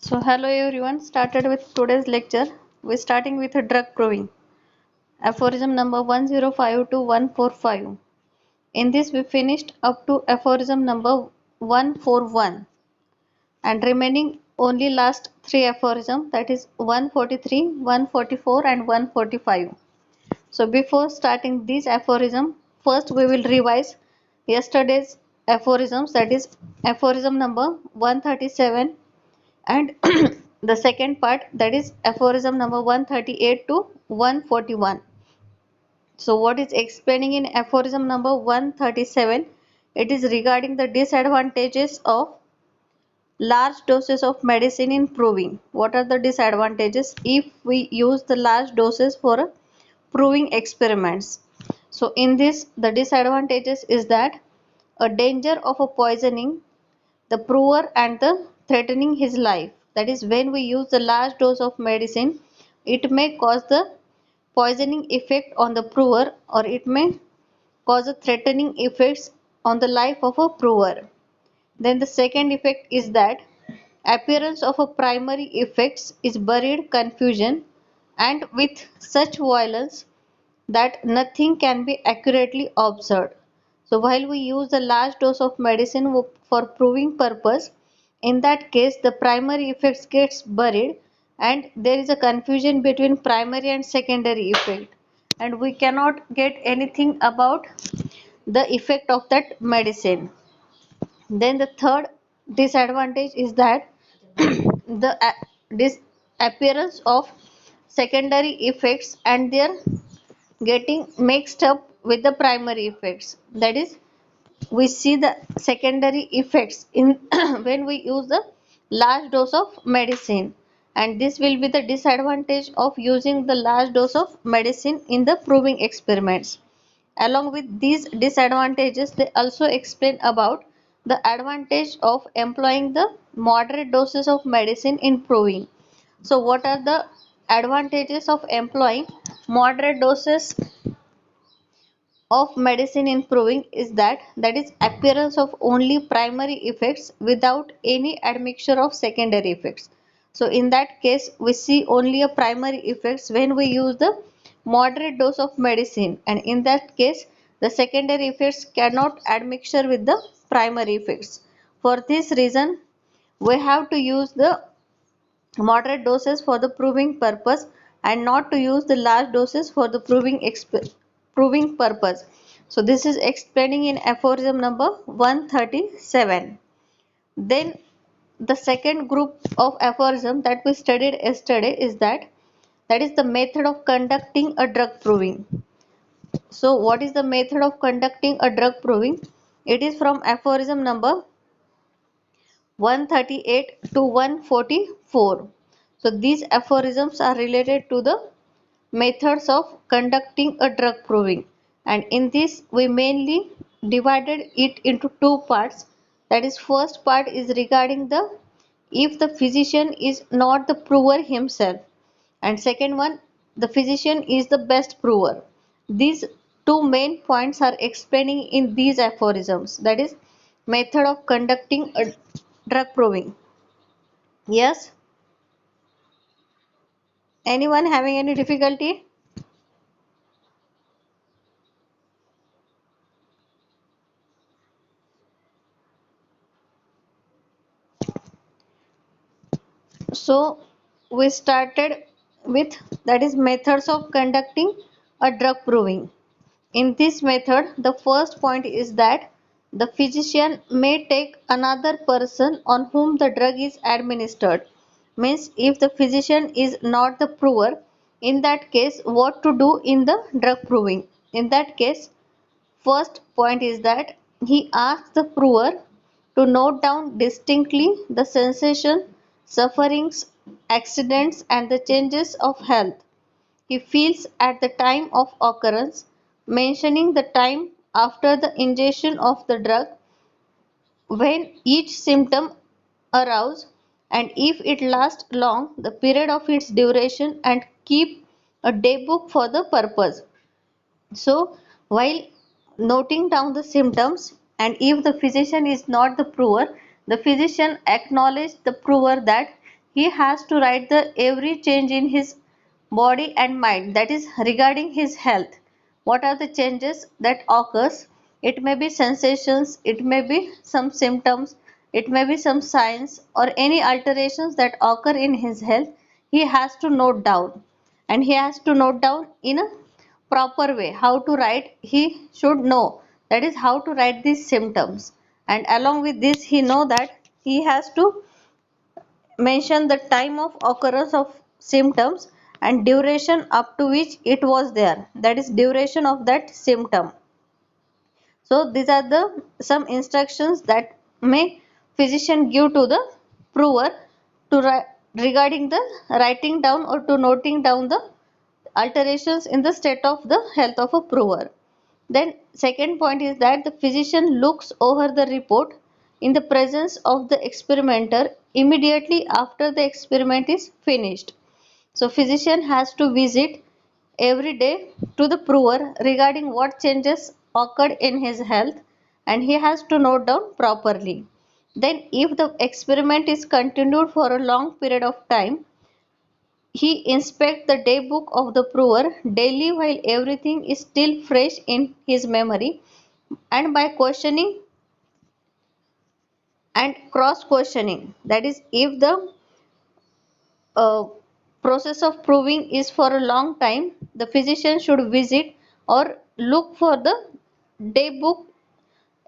So hello everyone, started with today's lecture. We're starting with a drug proving. Aphorism number 105 to 145. In this we finished up to aphorism number 141 and remaining only last three aphorism, that is 143, 144 and 145. So before starting this aphorism, first we will revise yesterday's aphorisms, that is aphorism number 137 and the second part, that is aphorism number 138 to 141. So what is explaining in aphorism number 137? It is regarding the disadvantages of large doses of medicine in proving. What are the disadvantages if we use the large doses for proving experiments? So in this, the disadvantages is that a danger of a poisoning the prover and the threatening his life. That is, when we use the large dose of medicine, it may cause the poisoning effect on the prover, or it may cause a threatening effects on the life of a prover. Then the second effect is that appearance of a primary effects is buried confusion and with such violence that nothing can be accurately observed. So while we use a large dose of medicine for proving purpose, in that case the primary effects gets buried and there is a confusion between primary and secondary effect, and we cannot get anything about the effect of that medicine. Then the third disadvantage is that the disappearance of secondary effects and their getting mixed up with the primary effects. That is, we see the secondary effects in when we use the large dose of medicine, and this will be the disadvantage of using the large dose of medicine in the proving experiments. Along with these disadvantages, they also explain about the advantage of employing the moderate doses of medicine in proving. So what are the advantages of employing moderate doses of medicine in proving is that is appearance of only primary effects without any admixture of secondary effects. So in that case we see only a primary effects when we use the moderate dose of medicine, and in that case the secondary effects cannot admixture with the primary effects. For this reason we have to use the moderate doses for the proving purpose and not to use the large doses for the proving purpose. So this is explaining in aphorism number 137. Then the second group of aphorism that we studied yesterday is that is the method of conducting a drug proving. So what is the method of conducting a drug proving? It is from aphorism number 138 to 144. So these aphorisms are related to the methods of conducting a drug proving, and in this we mainly divided it into two parts. That is, first part is regarding the if the physician is not the prover himself, and second one, the physician is the best prover. These two main points are explaining in these aphorisms, that is method of conducting a drug proving. Yes, anyone having any difficulty? So we started with, that is methods of conducting a drug proving. In this method, the first point is that the physician may take another person on whom the drug is administered. Means if the physician is not the prover, in that case what to do in the drug proving? In that case, first point is that he asks the prover to note down distinctly the sensation, sufferings, accidents, and the changes of health he feels at the time of occurrence, mentioning the time after the ingestion of the drug when each symptom arouse, and if it lasts long, the period of its duration, and keep a day book for the purpose. So, while noting down the symptoms, and if the physician is not the prover, the physician acknowledges the prover that he has to write the every change in his body and mind, that is regarding his health. What are the changes that occurs? It may be sensations, it may be some symptoms, it may be some signs or any alterations that occur in his health. He has to note down, and he has to note down in a proper way how to write. He should know, that is how to write these symptoms, and along with this he know that he has to mention the time of occurrence of symptoms and duration up to which it was there, that is duration of that symptom. So these are the some instructions that may physician give to the prover to regarding the writing down or to noting down the alterations in the state of the health of a prover. Then second point is that the physician looks over the report in the presence of the experimenter immediately after the experiment is finished. So physician has to visit every day to the prover regarding what changes occurred in his health, and he has to note down properly. Then if the experiment is continued for a long period of time, he inspects the day book of the prover daily while everything is still fresh in his memory, and by questioning and cross questioning, that is if the uh, process of proving is for a long time, the physician should visit or look for the day book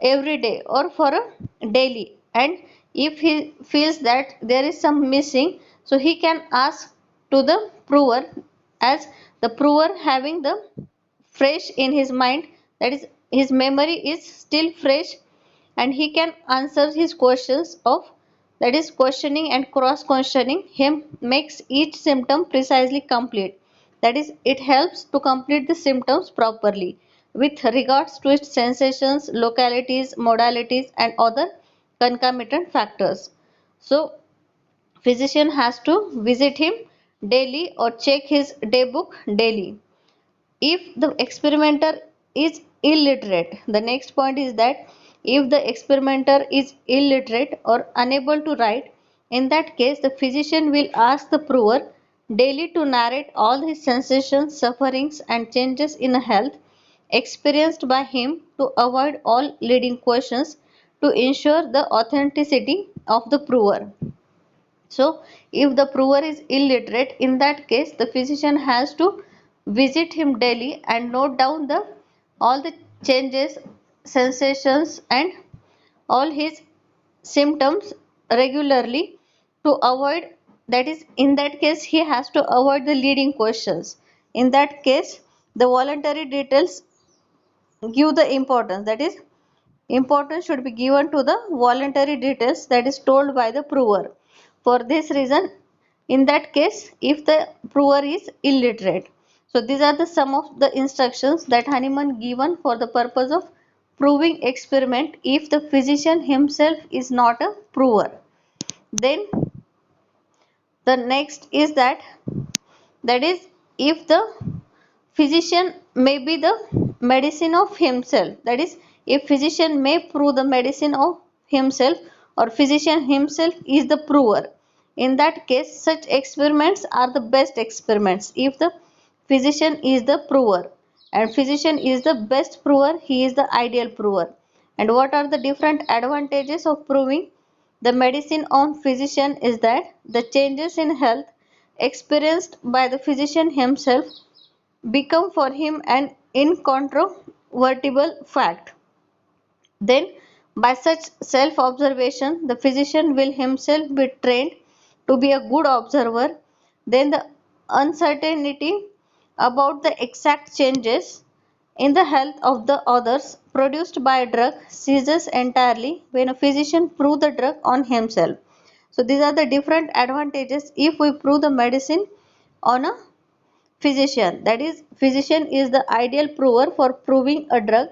every day or for a daily, and if he feels that there is some missing, so he can ask to the prover, as the prover having the fresh in his mind, that is his memory is still fresh, and he can answer his questions of, that is questioning and cross questioning him makes each symptom precisely complete, that is it helps to complete the symptoms properly with regards to its sensations, localities, modalities and other concomitant factors. So physician has to visit him daily or check his day book daily. If the experimenter is illiterate, the next point is that if the experimenter is illiterate or unable to write, in that case the physician will ask the prover daily to narrate all his sensations, sufferings and changes in health experienced by him to avoid all leading questions to ensure the authenticity of the prover. So, if the prover is illiterate, in that case, the physician has to visit him daily and note down the all the changes, sensations, and all his symptoms regularly to avoid. That is, in that case, he has to avoid the leading questions. In that case, the voluntary details give the importance. That is, importance should be given to the voluntary details that is told by the prover. For this reason, in that case, if the prover is illiterate. So these are the some of the instructions that Hahnemann given for the purpose of proving experiment if the physician himself is not a prover. Then the next is that is if the physician may be the medicine of himself, that is if physician may prove the medicine of himself or physician himself is the prover, in that case such experiments are the best experiments if the physician is the prover, and physician is the best prover, he is the ideal prover. And what are the different advantages of proving the medicine on physician is that the changes in health experienced by the physician himself become for him an incontrovertible fact. Then, by such self observation, the physician will himself be trained to be a good observer. Then, the uncertainty about the exact changes in the health of the others produced by a drug ceases entirely when a physician proves the drug on himself. So, these are the different advantages if we prove the medicine on a physician, that is physician is the ideal prover for proving a drug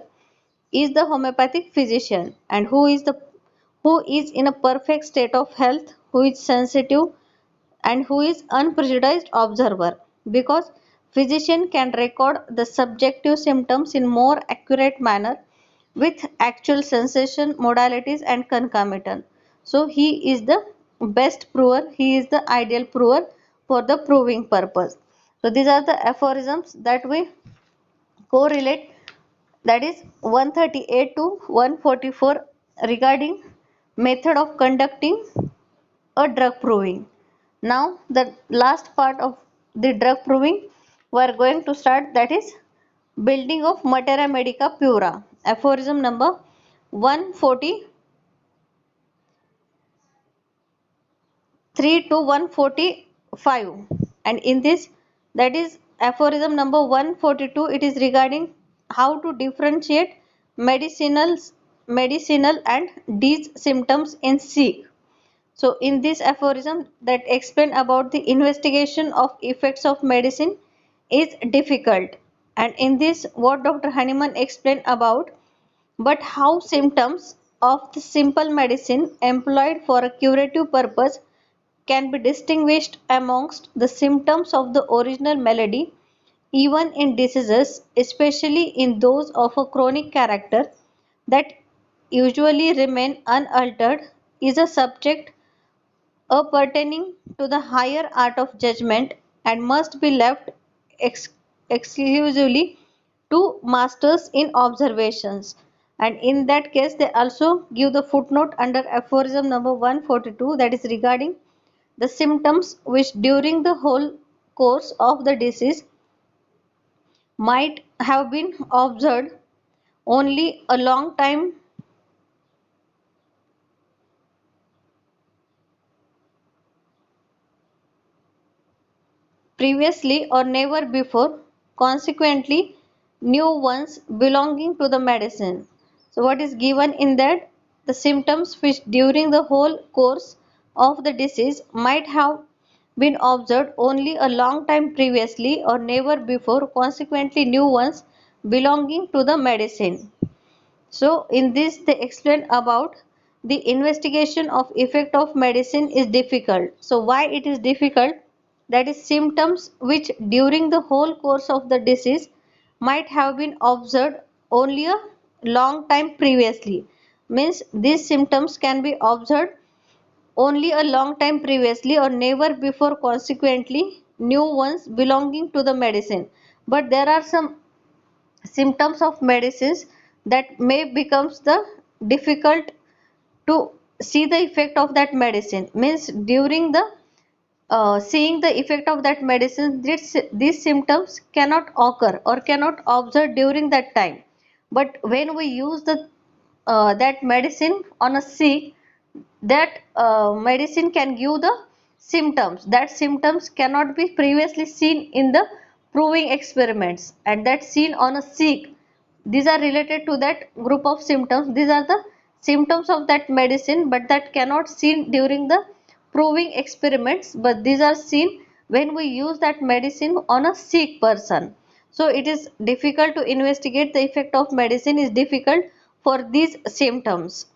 is the homeopathic physician, and who is in a perfect state of health, who is sensitive and who is unprejudiced observer, because physician can record the subjective symptoms in more accurate manner with actual sensation, modalities and concomitant. So he is the best prover, he is the ideal prover for the proving purpose. So these are the aphorisms that we correlate, that is 138 to 144 regarding method of conducting a drug proving. Now the last part of the drug proving we are going to start, that is building of Materia Medica Pura. Aphorism number 143 to 145, and in this, that is aphorism number 142, it is regarding how to differentiate medicinal and disease symptoms in Sikh. So in this aphorism that explain about the investigation of effects of medicine is difficult, and in this what Dr. Hahnemann explained about, but how symptoms of the simple medicine employed for a curative purpose can be distinguished amongst the symptoms of the original malady, even in diseases, especially in those of a chronic character that usually remain unaltered, is a subject pertaining to the higher art of judgment and must be left ex- exclusively to masters in observations. And in that case, they also give the footnote under aphorism number 142, that is regarding the symptoms which during the whole course of the disease might have been observed only a long time previously or never before, consequently, new ones belonging to the medicine. So, what is given in that? The symptoms which during the whole course of the disease might have been observed only a long time previously or never before, consequently, new ones belonging to the medicine. So in this they explain about the investigation of effect of medicine is difficult. So why it is difficult? That is symptoms which during the whole course of the disease might have been observed only a long time previously. Means these symptoms can be observed only a long time previously or never before, consequently new ones belonging to the medicine. But there are some symptoms of medicines that may becomes the difficult to see the effect of that medicine, means during the seeing the effect of that medicine, these symptoms cannot occur or cannot observe during that time, but when we use the that medicine on a sick, that medicine can give the symptoms, that symptoms cannot be previously seen in the proving experiments, and that seen on a sick, these are related to that group of symptoms, these are the symptoms of that medicine but that cannot seen during the proving experiments, but these are seen when we use that medicine on a sick person. So it is difficult to investigate the effect of medicine, is difficult for these symptoms,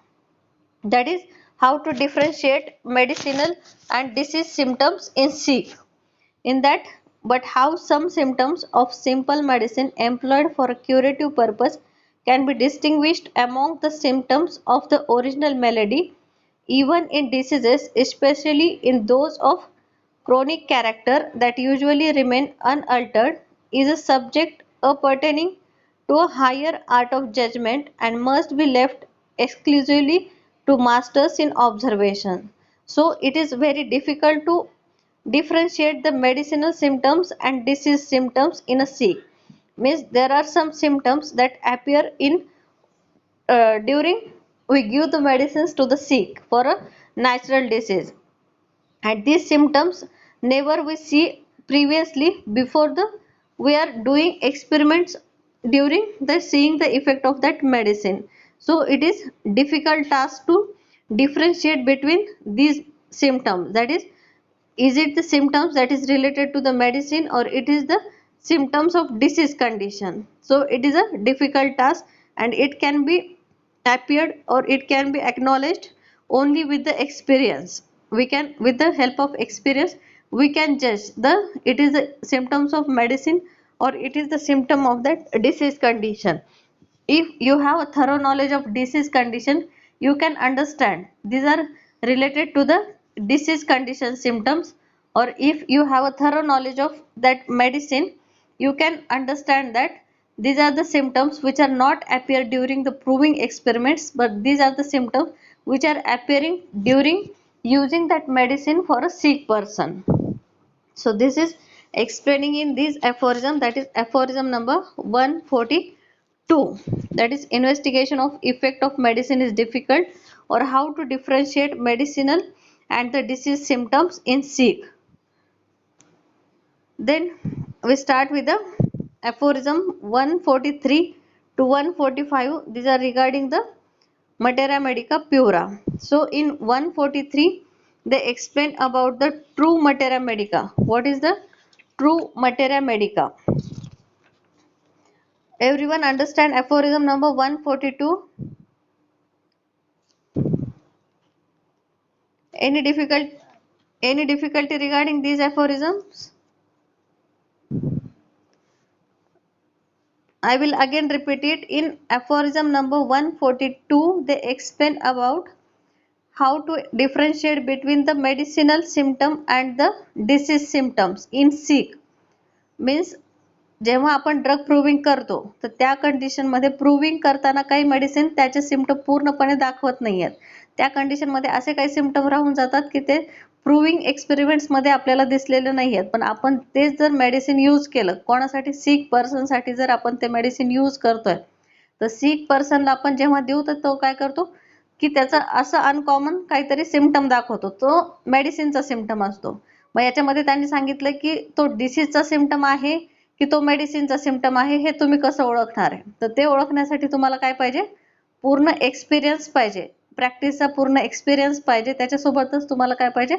that is how to differentiate medicinal and disease symptoms in sick. In that, but how some symptoms of simple medicine employed for a curative purpose can be distinguished among the symptoms of the original malady, even in diseases, especially in those of chronic character that usually remain unaltered, is a subject pertaining to a higher art of judgment and must be left exclusively to masters in observation. So it is very difficult to differentiate the medicinal symptoms and disease symptoms in a sick. Means there are some symptoms that appear in during we give the medicines to the sick for a natural disease, and these symptoms never we see previously before the we are doing experiments during the seeing the effect of that medicine. So it is difficult task to differentiate between these symptoms, that is it the symptoms that is related to the medicine or it is the symptoms of disease condition. So it is a difficult task, and it can be appeared or it can be acknowledged only with the experience. We can, with the help of experience, we can judge the it is the symptoms of medicine or it is the symptom of that disease condition. If you have a thorough knowledge of disease condition, you can understand these are related to the disease condition symptoms, or if you have a thorough knowledge of that medicine, you can understand that these are the symptoms which are not appear during the proving experiments, but these are the symptoms which are appearing during using that medicine for a sick person. So this is explaining in this aphorism, that is aphorism number 142, that is investigation of effect of medicine is difficult, or how to differentiate medicinal and the disease symptoms in sick. Then we start with the aphorism 143 to 145. These are regarding the Materia Medica Pura. So in 143 they explain about the true Materia Medica. What is the true Materia Medica? Everyone understand aphorism number 142? Any difficult any difficulty regarding these aphorisms? I will again repeat it. In aphorism number 142 they explain about how to differentiate between the medicinal symptom and the disease symptoms in sick. Means जेव्हा आपण drug proving करतो तर त्या कंडिशनमध्ये proving करताना काही medicine त्याचे symptom पूर्णपणे दाखवत नाही आहेत. त्या कंडिशनमध्ये असे काही सिम्पटम राहून जातात की ते प्रूव्हिंग एक्सपेरिमेंट्समध्ये आपल्याला दिसलेले नाही आहेत, पण आपण तेच जर मेडिसिन यूज केलं, कोणासाठी सिक पर्सनसाठी जर आपण ते मेडिसिन यूज करतोय, तर सिक पर्सनला आपण जेव्हा देऊ तर तो काय करतो की त्याचा असं अनकॉमन काहीतरी सिम्पटम दाखवतो, तो मेडिसिनचा सिम्पटम असतो. मग याच्यामध्ये त्यांनी सांगितलं की तो डिसीजचा सिम्पटम आहे की तो मेडिसिनचा सिम्पटम आहे, हे तुम्ही कसं ओळखणार आहे. तर ते ओळखण्यासाठी तुम्हाला काय पाहिजे, पूर्ण एक्सपिरियन्स पाहिजे, प्रॅक्टिसचा पूर्ण एक्सपिरियन्स पाहिजे. त्याच्यासोबतच तुम्हाला काय पाहिजे,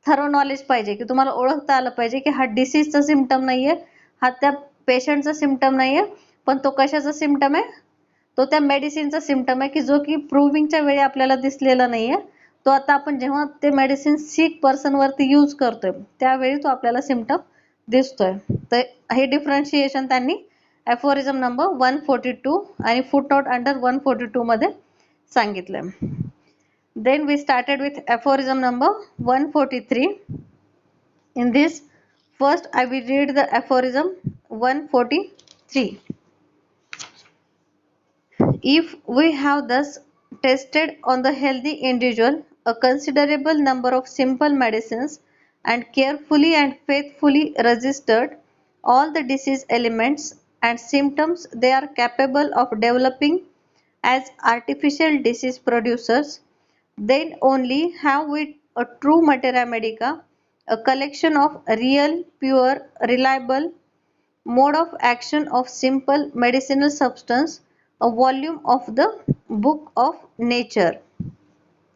थरो नॉलेज पाहिजे, की तुम्हाला ओळखता आलं पाहिजे की हा डिसीजचा सिम्पटम नाहीये, हा त्या पेशंटचा सिम्पटम नाहीये, पण तो कशाचा सिम्पटम आहे, तो त्या मेडिसिनचा सिम्पटम आहे की जो की प्रूव्हिंगच्या वेळी आपल्याला दिसलेला नाहीये. तो आता आपण जेव्हा ते मेडिसिन सिक पर्सन वरती यूज करतोय त्यावेळी तो आपल्याला सिम्पटम दिसतोय. तर हे डिफरन्शिएशन त्यांनी aphorism नंबर 142 आणि footnote अंडर 142 मध्ये सांगितलं. Then we started with aphorism number 143. In this, first I will read the aphorism 143. If we have thus tested on the healthy individual a considerable number of simple medicines and carefully and faithfully registered all the disease elements and symptoms they are capable of developing as artificial disease producers, then only have we a true materia medica, a collection of real, pure, reliable mode of action of simple medicinal substance, a volume of the book of nature.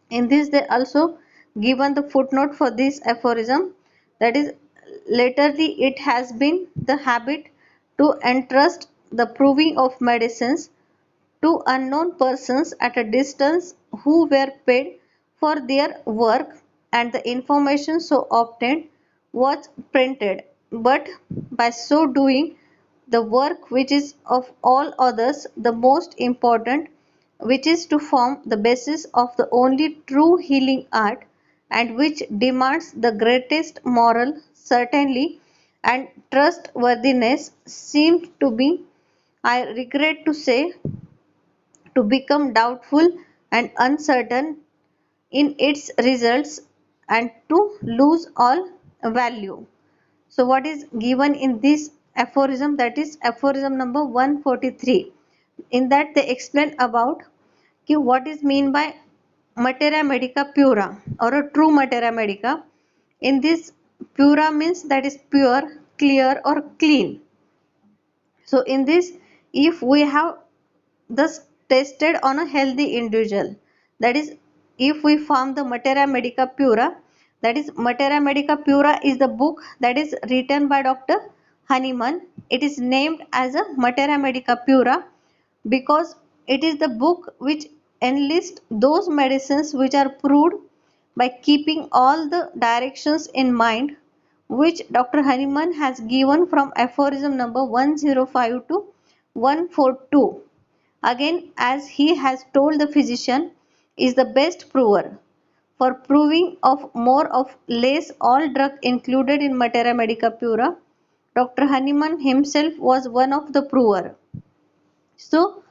In this they also given the footnote for this aphorism, that is, latterly it has been the habit to entrust the proving of medicines to unknown persons at a distance who were paid for their work, and the information so obtained was printed, but by so doing the work which is of all others the most important, which is to form the basis of the only true healing art, and which demands the greatest moral certainty and trustworthiness, seems to be, I regret to say, to become doubtful and uncertain in its results and to lose all value. So what is given in this aphorism, that is aphorism number 143. In that they explain about what is mean by materia medica pura or a true materia medica. In this, pura means that is pure, clear or clean. So in this, if we have thus tested on a healthy individual, that is, if we form the materia medica pura, that is materia medica pura is the book that is written by Dr. Hahnemann. It is named as a materia medica pura because it is the book which enlists those medicines which are proved by keeping all the directions in mind which Dr. Hahnemann has given from aphorism number 105 to 142. Again, as he has told, the physician is the best prover, for proving of more of less all drug included in Materia Medica Pura. Dr. Hahnemann himself was one of the prover. So,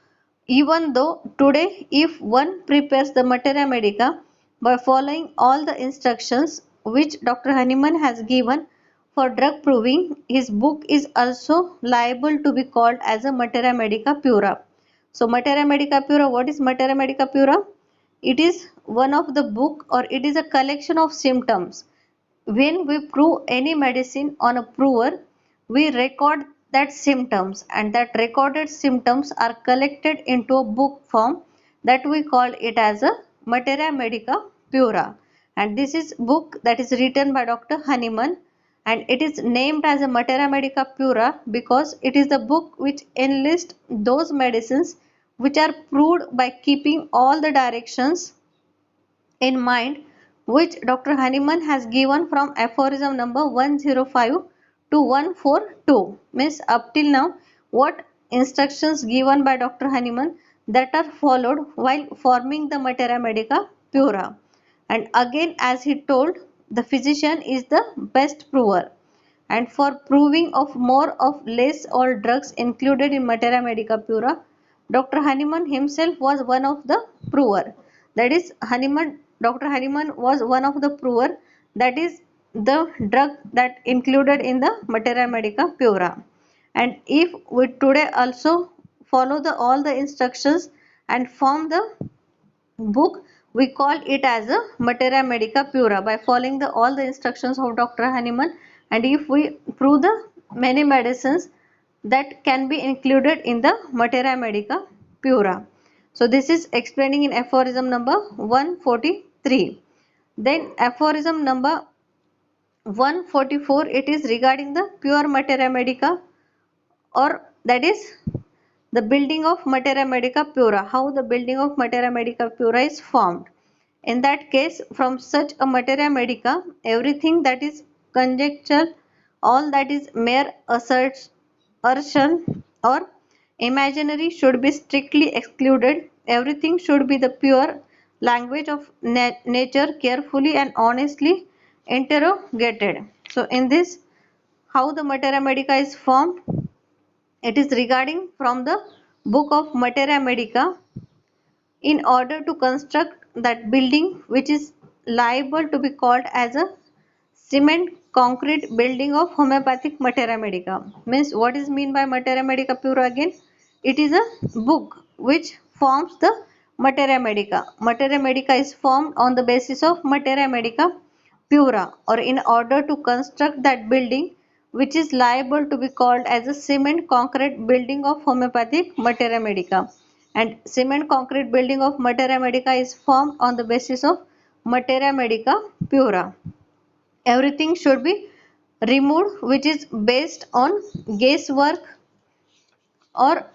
even though today if one prepares the Materia Medica by following all the instructions which Dr. Hahnemann has given for drug proving, his book is also liable to be called as a Materia Medica Pura. So, Materia Medica Pura, what is Materia Medica Pura? It is one of the book, or it is a collection of symptoms. When we prove any medicine on a prover, we record that symptoms, and that recorded symptoms are collected into a book form that we call it as a Materia Medica Pura. And this is book that is written by Dr. Hahnemann, and it is named as a Materia Medica Pura because it is the book which enlists those medicines which are proved by keeping all the directions in mind which Dr. Hahnemann has given from aphorism number 105 to 142. Means up till now what instructions given by Dr. Hahnemann that are followed while forming the Materia Medica Pura. And again, as he told, the physician is the best prover, and for proving of more of less all drugs included in Materia Medica Pura, Dr. Hahnemann himself was one of the prover. That is, Dr. Hahnemann was one of the prover, that is the drug that included in the Materia Medica Pura. And if we today also follow the all the instructions and form the book, we call it as a Materia Medica Pura by following the all the instructions of Dr. Hahnemann. And if we prove the many medicines that can be included in the Materia Medica Pura. So this is explaining in aphorism number 143. Then aphorism number 144, it is regarding the pure Materia Medica, or that is the building of Materia Medica Pura, how the building of Materia Medica Pura is formed. In that case, from such a Materia Medica, everything that is conjectural, all that is mere assertion or imaginary should be strictly excluded. Everything should be the pure language of nature, carefully and honestly interrogated. So, in this, how the Materia Medica is formed? It is regarding from the book of Materia Medica. In order to construct that building which is liable to be called as a cement concrete building of homeopathic Materia Medica. Means what is mean by Materia Medica Pura again? It is a book which forms the Materia Medica. Materia Medica is formed on the basis of Materia Medica Pura, or in order to construct that building which is liable to be called as a cement concrete building of homeopathic Materia Medica. And cement concrete building of Materia Medica is formed on the basis of Materia Medica Pura. Everything should be removed which is based on guesswork or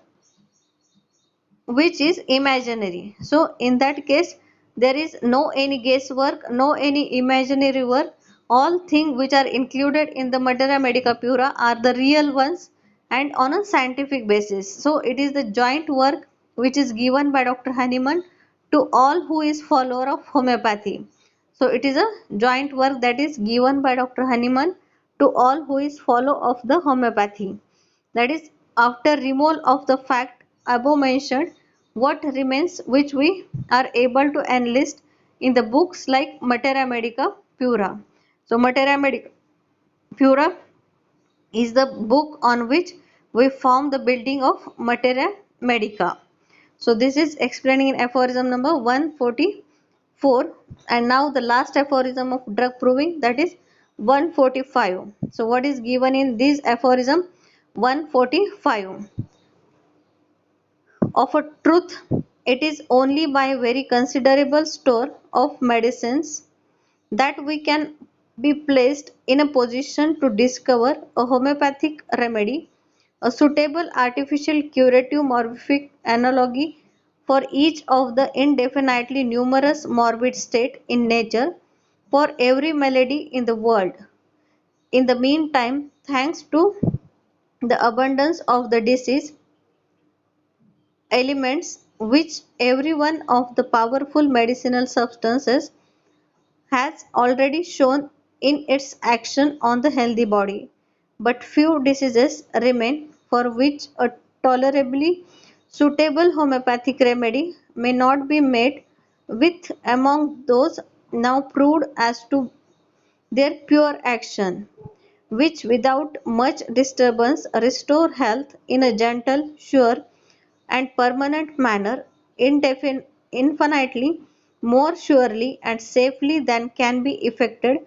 which is imaginary. So in that case there is no any guesswork, no any imaginary work. All things which are included in the Materia Medica Pura are the real ones and on a scientific basis. So it is the joint work which is given by Dr. Hahnemann to all who is follower of homeopathy. So it is a joint work that is given by Dr. Hahnemann to all who is follow of the homeopathy. That is, after removal of the fact above mentioned, what remains which we are able to enlist in the books like Materia Medica Pura. So Materia Medica Pura is the book on which we form the building of Materia Medica. So this is explaining in aphorism number 144, and now the last aphorism of drug proving, that is 145. So what is given in this aphorism 145? Of a truth, it is only by very considerable store of medicines that we can be placed in a position to discover a homeopathic remedy, a suitable artificial curative morphic analogy for each of the indefinitely numerous morbid state in nature, for every malady in the world. In the meantime, thanks to the abundance of the disease elements which every one of the powerful medicinal substances has already shown in its action on the healthy body, but few diseases remain for which a tolerably suitable homeopathic remedy may not be made with among those now proved as to their pure action, which without much disturbance restore health in a gentle, sure, and permanent manner, infinitely more surely and safely than can be effected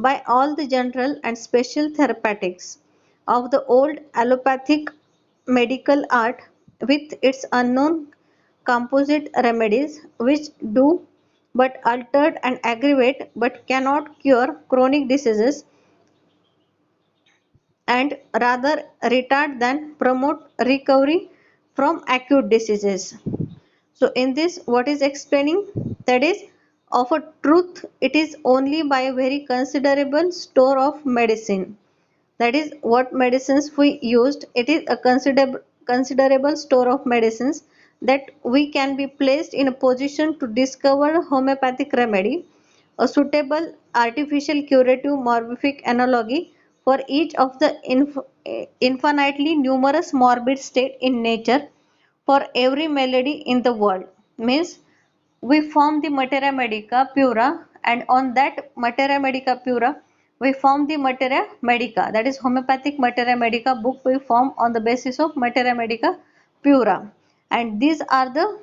by all the general and special therapeutics of the old allopathic medical art with its unknown composite remedies which do but alter and aggravate but cannot cure chronic diseases and rather retard than promote recovery from acute diseases. So in this what is explaining, that is, of a truth it is only by a very considerable store of medicine, that is what medicines we used, it is a considerable store of medicines that we can be placed in a position to discover homeopathic remedy, a suitable artificial curative morphic analogy for each of the infinitely numerous morbid state in nature for every malady in the world. Means we form the materia medica pura, and on that materia medica pura we form the materia medica, that is homeopathic materia medica book we form on the basis of materia medica pura, and these are the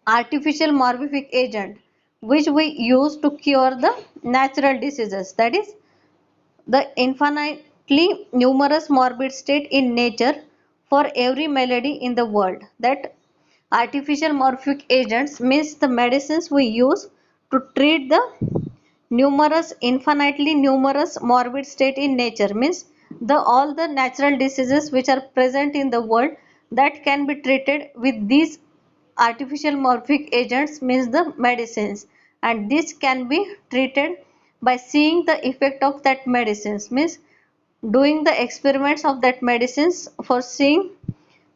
artificial morphic agent which we use to cure the natural diseases, that is the infinitely numerous morbid state in nature for every malady in the world. That artificial morphic agents means the medicines we use to treat the numerous infinitely numerous morbid state in nature, means the all the natural diseases which are present in the world that can be treated with these artificial morphic agents, means the medicines, and this can be treated by seeing the effect of that medicines, means doing the experiments of that medicines for seeing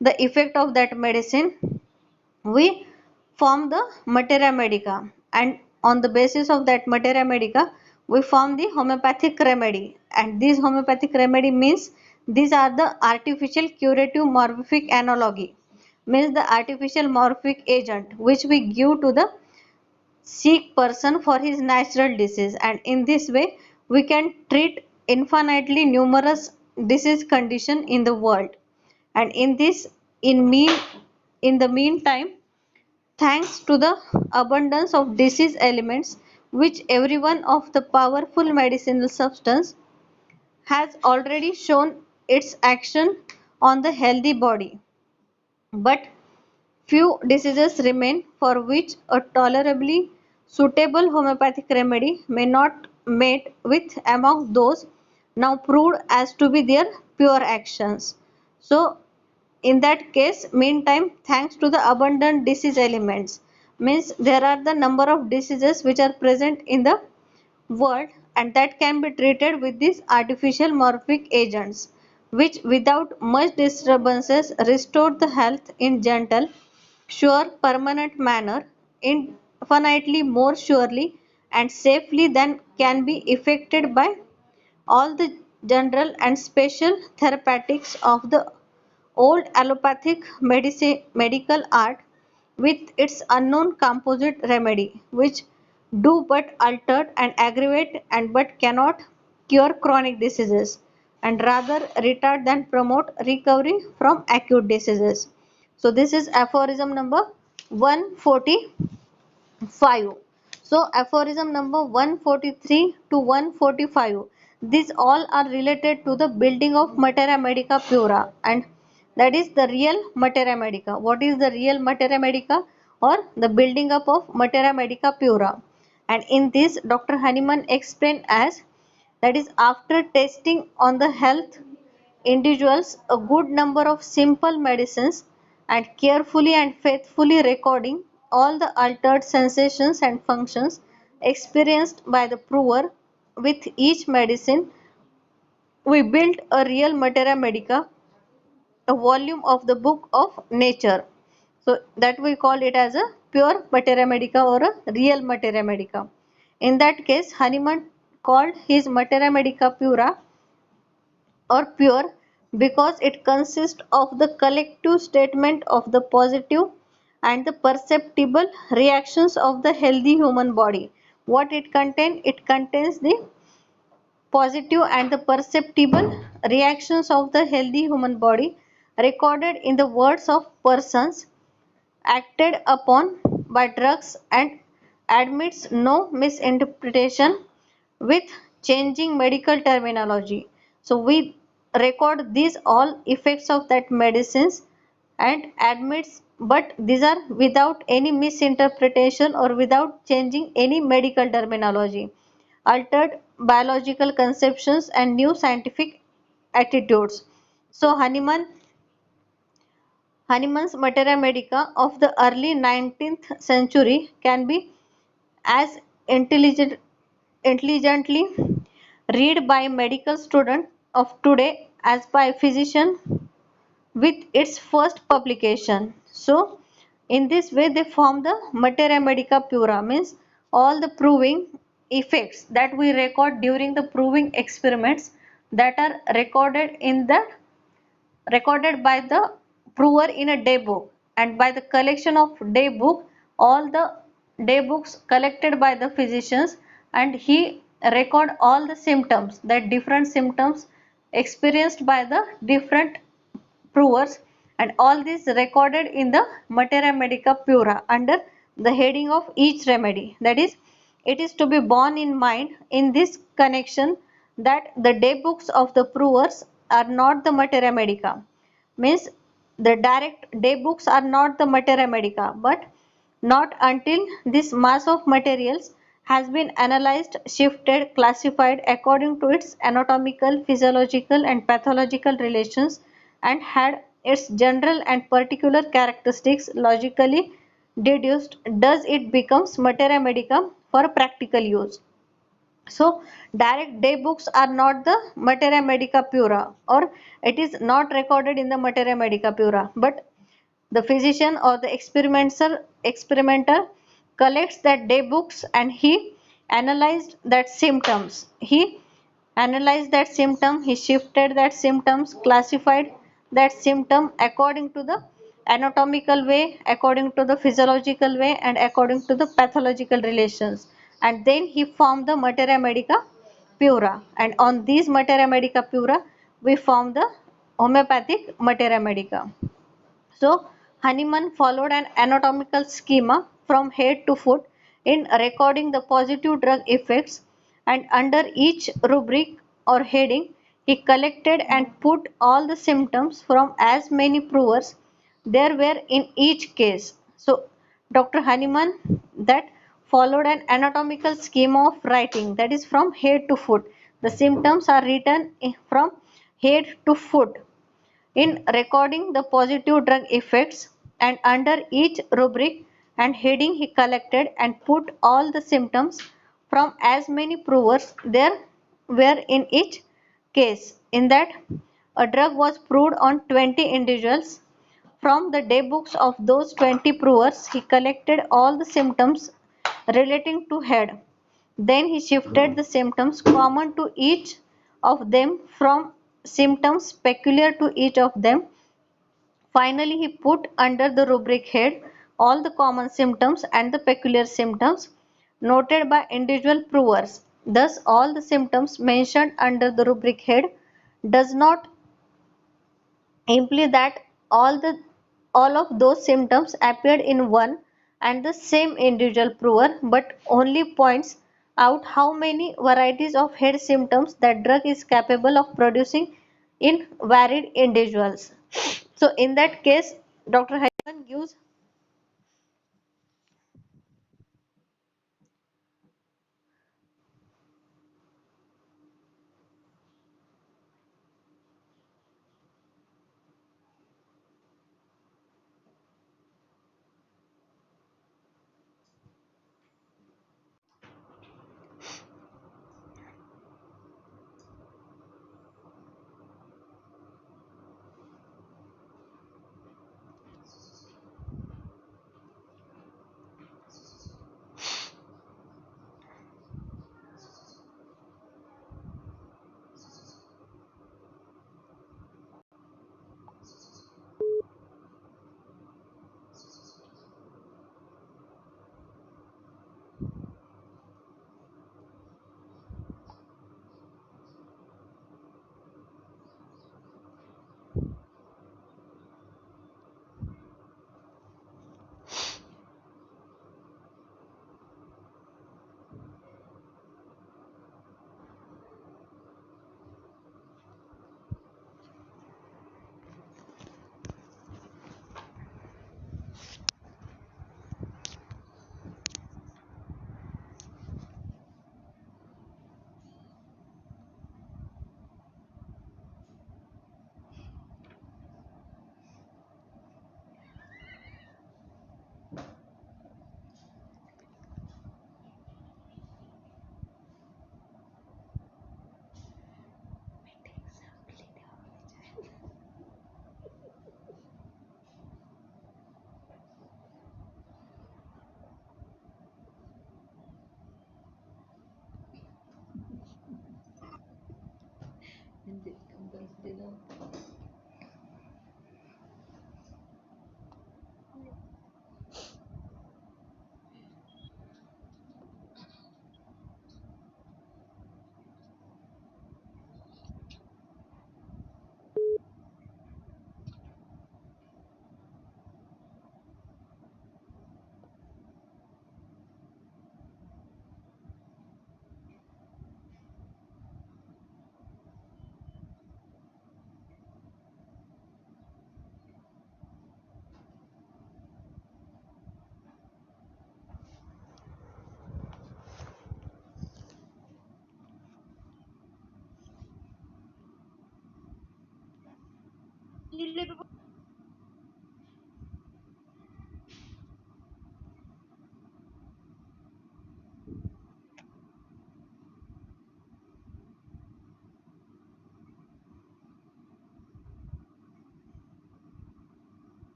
the effect of that medicine we form the materia medica, and on the basis of that materia medica we form the homeopathic remedy, and this homeopathic remedy means these are the artificial curative morphic analogy, means the artificial morphic agent which we give to the sick person for his natural disease, and in this way we can treat infinitely numerous disease condition in the world. And in this in the meantime, thanks to the abundance of disease elements which every one of the powerful medicinal substance has already shown its action on the healthy body, but few diseases remain for which a tolerably suitable homeopathic remedy may not made with among those now proved as to be their pure actions. So in that case, meantime, thanks to the abundant disease elements, means there are the number of diseases which are present in the world, and that can be treated with these artificial morphic agents which without much disturbances restore the health in gentle, sure, permanent manner, infinitely more surely and safely than can be effected by all the general and special therapeutics of the old allopathic medical art with its unknown composite remedy, which do but alter and aggravate and but cannot cure chronic diseases, and rather retard than promote recovery from acute diseases. So this is aphorism number 145. So aphorism number 143 to 145, these all are related to the building of materia medica pura, and that is the real materia medica. What is the real materia medica, or the building up of materia medica pura? And in this Dr. Hahnemann explained as, that is after testing on the health individuals a good number of simple medicines and carefully and faithfully recording all the altered sensations and functions experienced by the prover with each medicine, we built a real materia medica, a volume of the book of nature. So that we call it as a pure materia medica or a real materia medica. In that case, Hahnemann called his Materia Medica pura or pure because it consists of the collective statement of the positive and the perceptible reactions of the healthy human body. What it contains? It contains the positive and the perceptible reactions of the healthy human body recorded in the words of persons acted upon by drugs and admits no misinterpretation with changing medical terminology. So we record these all effects of that medicines and admits, but these are without any misinterpretation or without changing any medical terminology, altered biological conceptions and new scientific attitudes. So Hahnemann's Materia Medica of the early 19th century can be as intelligently read by medical student of today as by physician with its first publication. So in this way they form the Materia Medica pura, means all the proving effects that we record during the proving experiments that are recorded by the prover in a day book, and by the collection of day book, all the day books collected by the physicians, and he record all the symptoms, that different symptoms experienced by the different provers, and all this recorded in the Materia Medica pura under the heading of each remedy. That is, it is to be borne in mind in this connection that the day books of the provers are not the Materia Medica, means the direct day books are not the Materia Medica, but not until this mass of materials has been analyzed, shifted, classified according to its anatomical, physiological and pathological relations, and had its general and particular characteristics logically deduced, does it becomes Materia Medica for practical use. So direct day books are not the Materia Medica pura, or it is not recorded in the Materia Medica pura, but the physician or the experimenter collects that day books, and he analyzed that symptoms. He analyzed that symptom, he shifted that symptoms, classified that symptom according to the anatomical way, according to the physiological way, and according to the pathological relations. And then he formed the Materia Medica pura. And on these Materia Medica pura, we form the homeopathic Materia Medica. So Hahnemann followed an anatomical schema from head to foot in recording the positive drug effects, and under each rubric or heading he collected and put all the symptoms from as many provers there were in each case. So Dr. Hahnemann that followed an anatomical schema of writing, that is from head to foot. The symptoms are written from head to foot in recording the positive drug effects, and under each rubric and heading he collected and put all the symptoms from as many provers there were in each case. In that, a drug was proved on 20 individuals. From the day books of those 20 provers he collected all the symptoms relating to head. Then he shifted the symptoms common to each of them from symptoms peculiar to each of them. Finally, he put under the rubric head all the common symptoms and the peculiar symptoms noted by individual provers. Thus, all the symptoms mentioned under the rubric head does not imply that all of those symptoms appeared in one and the same individual prover, but only points out how many varieties of head symptoms that drug is capable of producing in varied individuals. So in that case, Dr. Hyman gives.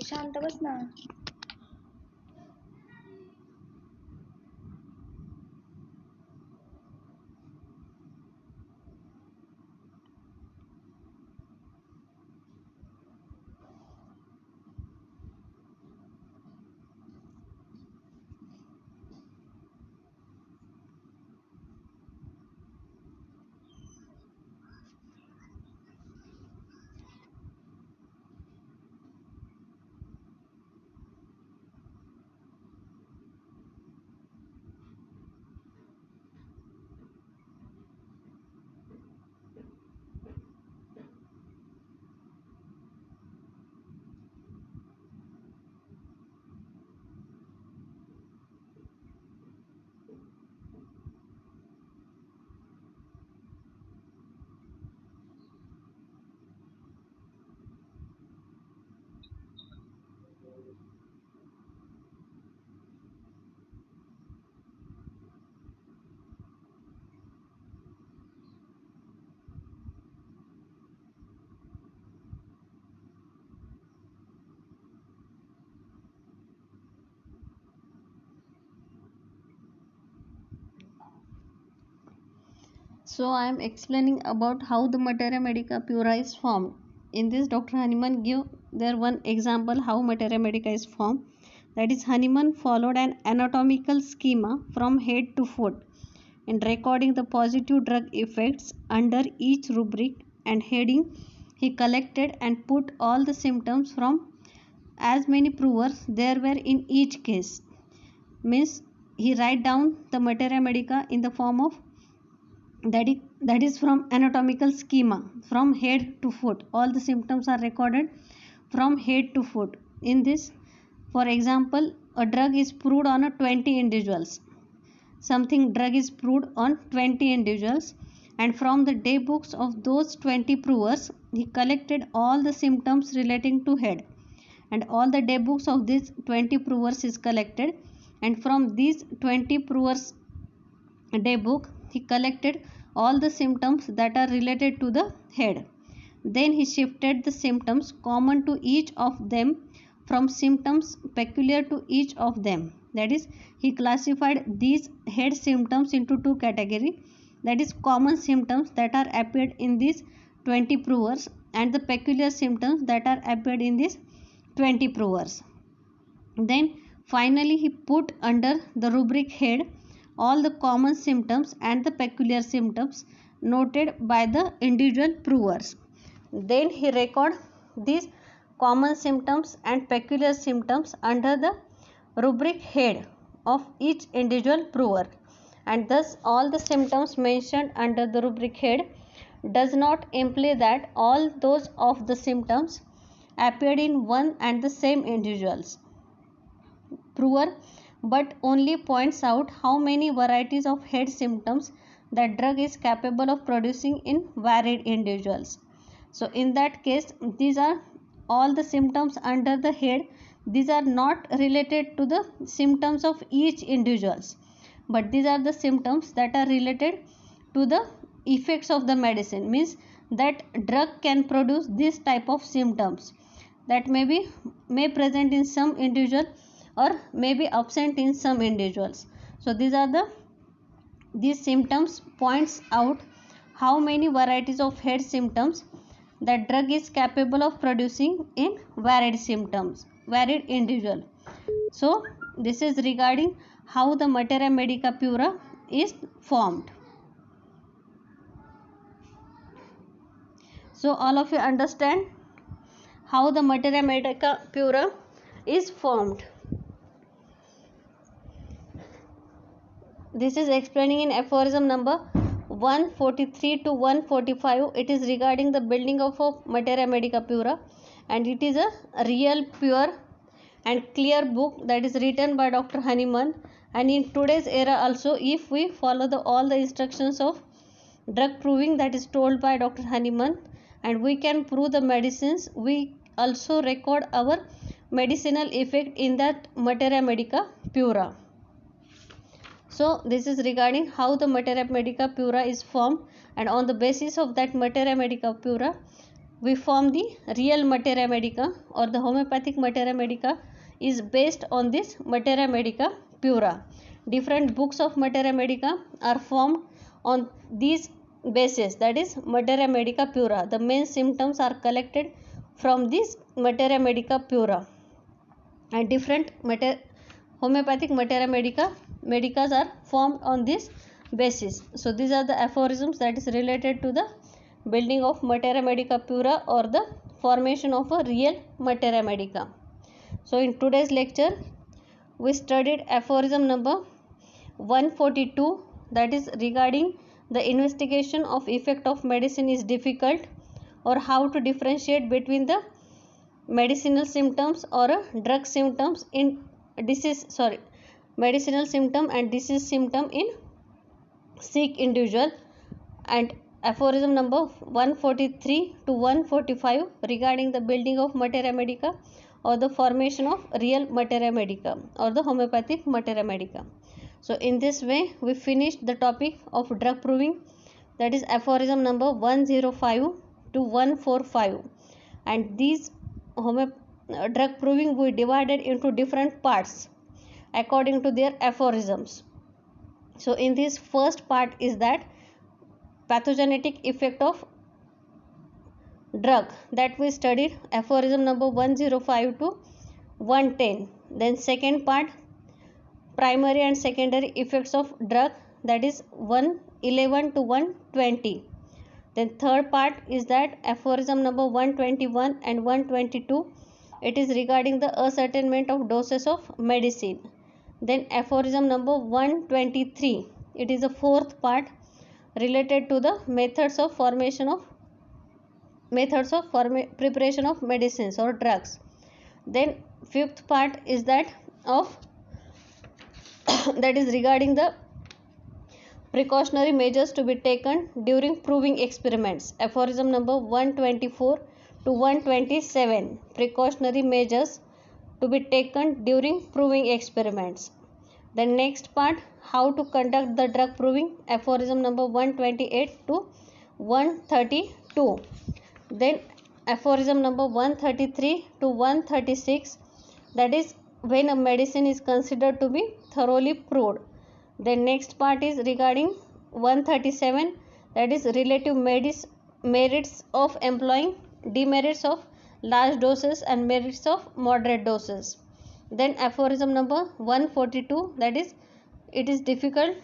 शांत बस ना. So I am explaining about how the materia medica pura is formed. In this, Dr. Hahnemann give there one example how materia medica is formed. That is, Hahnemann followed an anatomical schema from head to foot in recording the positive drug effects under each rubric and heading. He collected and put all the symptoms from as many provers there were in each case. Means he write down the materia medica in the form of that is from anatomical schema from head to foot. All the symptoms are recorded from head to foot. In this, for example, a drug is proved on a 20 individuals. Something drug is proved on 20 individuals, and from the day books of those 20 provers he collected all the symptoms relating to head, and all the day books of these 20 provers is collected, and from these 20 provers day book he collected all the symptoms that are related to the head. Then he shifted the symptoms common to each of them from symptoms peculiar to each of them. That is, he classified these head symptoms into two categories, that is common symptoms that are appeared in these 20 provers and the peculiar symptoms that are appeared in these 20 provers. Then finally he put under the rubric head all the common symptoms and the peculiar symptoms noted by the individual provers. Then he record these common symptoms and peculiar symptoms under the rubric head of each individual prover, and thus all the symptoms mentioned under the rubric head does not imply that all those of the symptoms appeared in one and the same individuals prover, but only points out how many varieties of head symptoms that drug is capable of producing in varied individuals. So in that case, these are all the symptoms under the head. These are not related to the symptoms of each individuals, but these are the symptoms that are related to the effects of the medicine, means that drug can produce this type of symptoms that may present in some individual or may be absent in some individuals. So these symptoms points out how many varieties of head symptoms that drug is capable of producing in varied individual. So this is regarding how the materia medica pura is formed. So all of you understand how the materia medica pura is formed. This is explaining in aphorism number 143 to 145. It is regarding the building of a materia medica pura, and it is a real, pure and clear book that is written by Dr. Hahnemann. And in today's era also, if we follow all the instructions of drug proving that is told by Dr. Hahnemann, and we can prove the medicines, we also record our medicinal effect in that materia medica pura. So this is regarding how the materia medica pura is formed, and on the basis of that materia medica pura we form the real materia medica, or the homeopathic materia medica is based on this materia medica pura. Different books of materia medica are formed on these basis, that is materia medica pura. The main symptoms are collected from this materia medica pura, and different homeopathic materia medicas are formed on this basis. So these are the aphorisms that is related to the building of materia medica pura, or the formation of a real materia medica. So in today's lecture we studied aphorism number 142, that is regarding the investigation of effect of medicine is difficult, or how to differentiate between the medicinal symptoms or drug symptoms in medicinal symptom and disease symptom in sick individual, and aphorism number 143 to 145 regarding the building of materia medica, or the formation of real materia medica, or the homeopathic materia medica. So in this way we finished the topic of drug proving, that is aphorism number 105 to 145, and these drug proving we divided into different parts according to their aphorisms. So in this first part is that pathogenetic effect of drug, that we studied aphorism number 105 to 110. Then second part, primary and secondary effects of drug, that is 111 to 120. Then third part is that aphorism number 121 and 122. It is regarding the ascertainment of doses of medicine. Then aphorism number 123. It is the fourth part related to the methods of preparation of medicines or drugs. Then fifth part is that of that is regarding the precautionary measures to be taken during proving experiments. Aphorism number 124 to 127. Precautionary measures to be taken during proving experiments. The next part, how to conduct the drug proving. Aphorism number 128 to 132. Then aphorism number 133 to 136, that is when a medicine is considered to be thoroughly proved. The next part is regarding 137, that is relative merits of employing, demerits of large doses and merits of moderate doses. Then aphorism number 142, that is it is difficult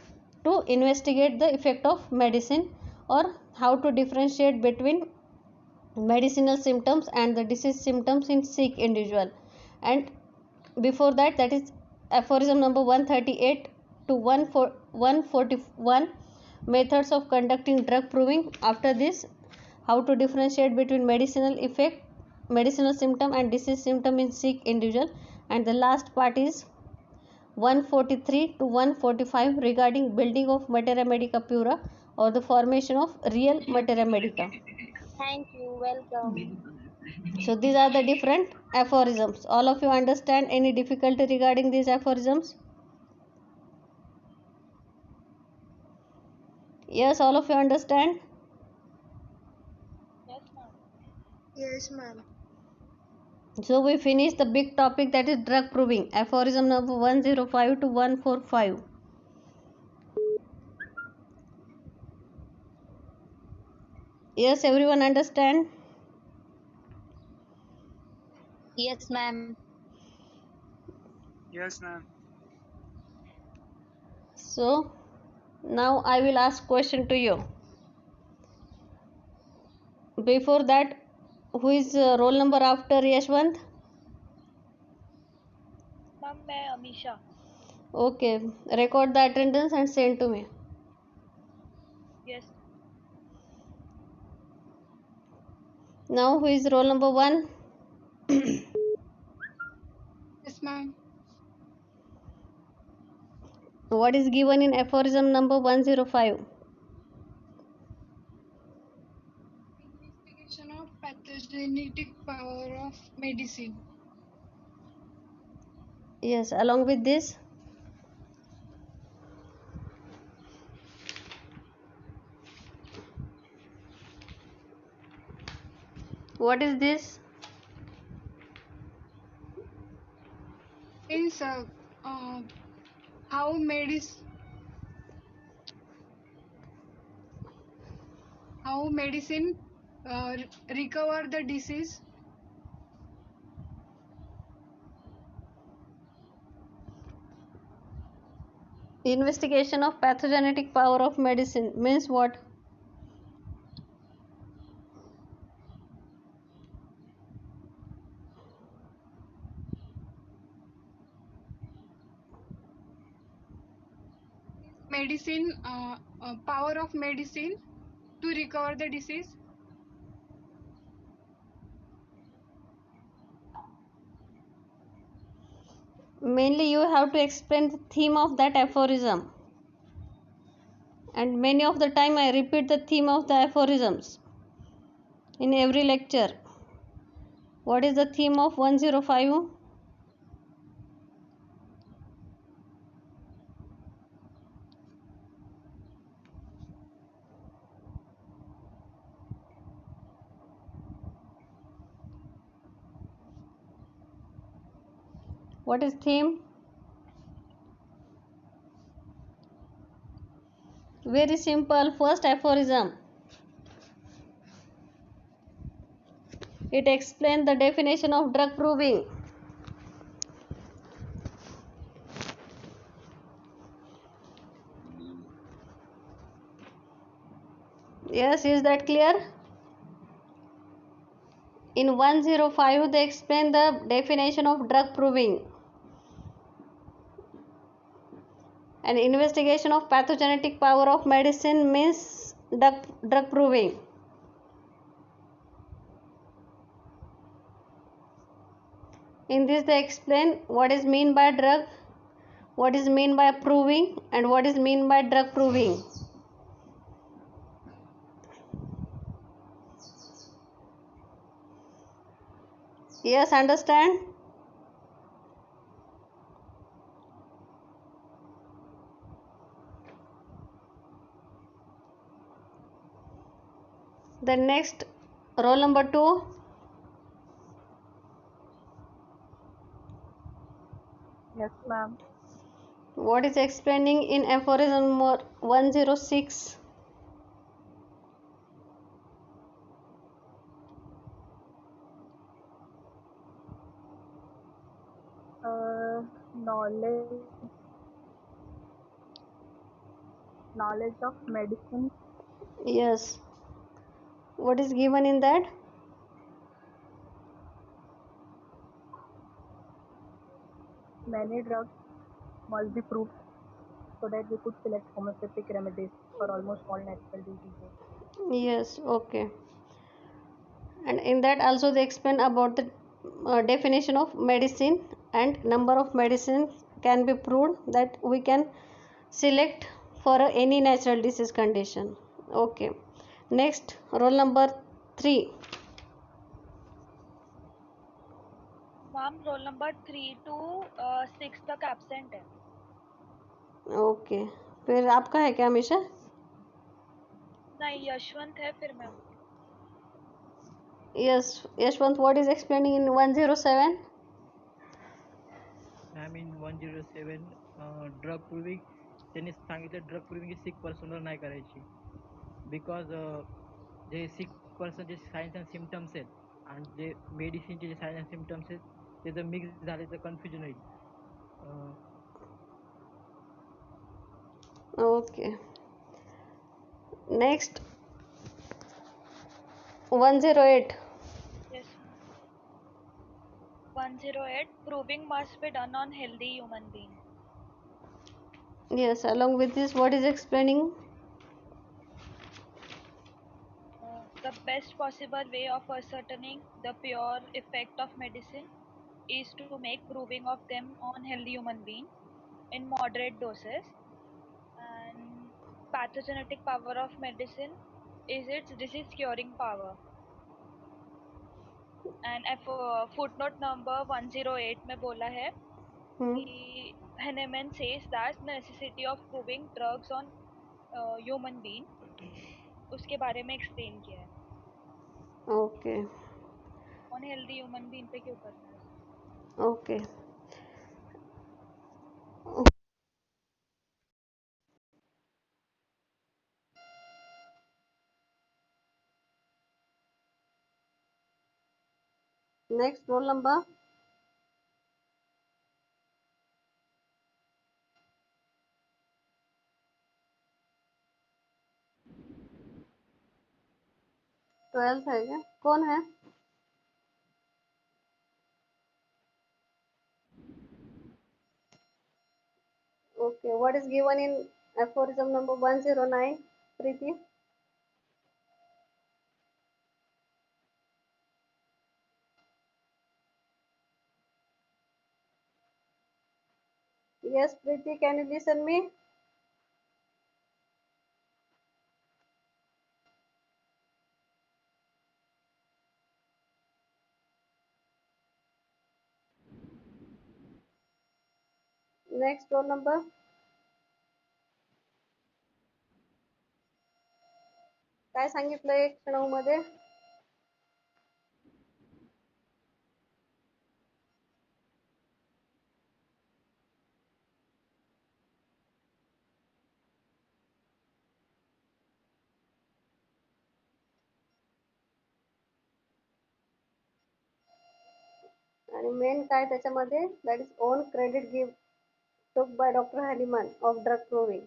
to investigate the effect of medicine, or how to differentiate between medicinal symptoms and the disease symptoms in sick individual. And before that, that is aphorism number 138 to 141, methods of conducting drug proving. After this, how to differentiate between medicinal symptom and disease symptom in sick individual. And the last part is 143 to 145 regarding building of materia medica pura, or the formation of real materia medica. Thank you. Welcome. So these are the different aphorisms. All of you understand any difficulty regarding these aphorisms? Yes, all of you understand? Yes, ma'am. Yes, ma'am. So we finished the big topic, that is drug proving. Aphorism number 105 to 145. Yes, everyone understand? Yes, ma'am. Yes, ma'am. So now I will ask question to you. Before that, who is roll number after Yashwant? Ma'am, मैं Amisha. Okay, record the attendance and send to me. Yes. Now who is roll number 1? Yes, ma'am. What is given in aphorism number 105? Investigation of pathogenic power of medicine. Yes, along with this, what is this? Means how medicine recover the disease. Investigation of pathogenetic power of medicine means what? Medicine power of medicine to recover the disease. Mainly you have to explain the theme of that aphorism. And many of the time I repeat the theme of the aphorisms in every lecture. What is the theme of 105? What is theme? Very simple. First aphorism. It explains the definition of drug proving. Yes, is that clear? In 105 they explain the definition of drug proving. An investigation of pathogenetic power of medicine means drug proving. In this they explain what is mean by drug, what is mean by proving, and what is mean by drug proving. Yes, understand? The next, roll number 2. Yes, ma'am. What is explaining in aphorism number 106? Knowledge of medicine. Yes. What is given in that? Many drugs must be proved so that we could select homeopathic remedies for almost all natural diseases. Yes, okay. And in that also they explain about the definition of medicine and number of medicines can be proved that we can select for any natural disease condition. Okay. Next, roll number 3. Ma'am, roll number 3 to 6 तक absent है. Okay, फिर आपका है क्या हमेशा? नहीं, यशवंत है फिर मैं। Yes, Yashwant, what is explaining in 107? Ma'am in 107 drug proving त्यांनी सांगितलं ड्रग प्रूविंग ही सिक पर्सनवर नाही करायची बिकॉज जे सिक पर्सनचे सायन्स अँड सिम्टम्स आहेत आणि जे मेडिसिनचे जे सायन्स अँड सिम्टम्स आहेत ते जर मिक्स झाले तर कन्फ्युजन होईल. Okay. Next, 108. Yes. 108. Proving must be done on healthy human being. Yes, along with this, what is explaining? The best possible way of ascertaining the pure effect of medicine is to make proving of them on healthy human being in moderate doses. And pathogenetic power of medicine is its disease curing power. And footnote number 108 में बोला है कि Hahnemann says that the necessity of proving drugs on human being उसके बारे में explain किया है. Okay. On healthy human being पे क्यों करना है? Okay. Next roll number. Twelfth है क्या? कौन है? Okay, what is given in aphorism number 109, Preeti? Yes, Preeti, can you listen me? Next roll number. काय सांगितलंय 109 मध्ये? आणि मेन काय त्याच्यामध्ये? That is own credit give took by Dr. Haliman of drug proving.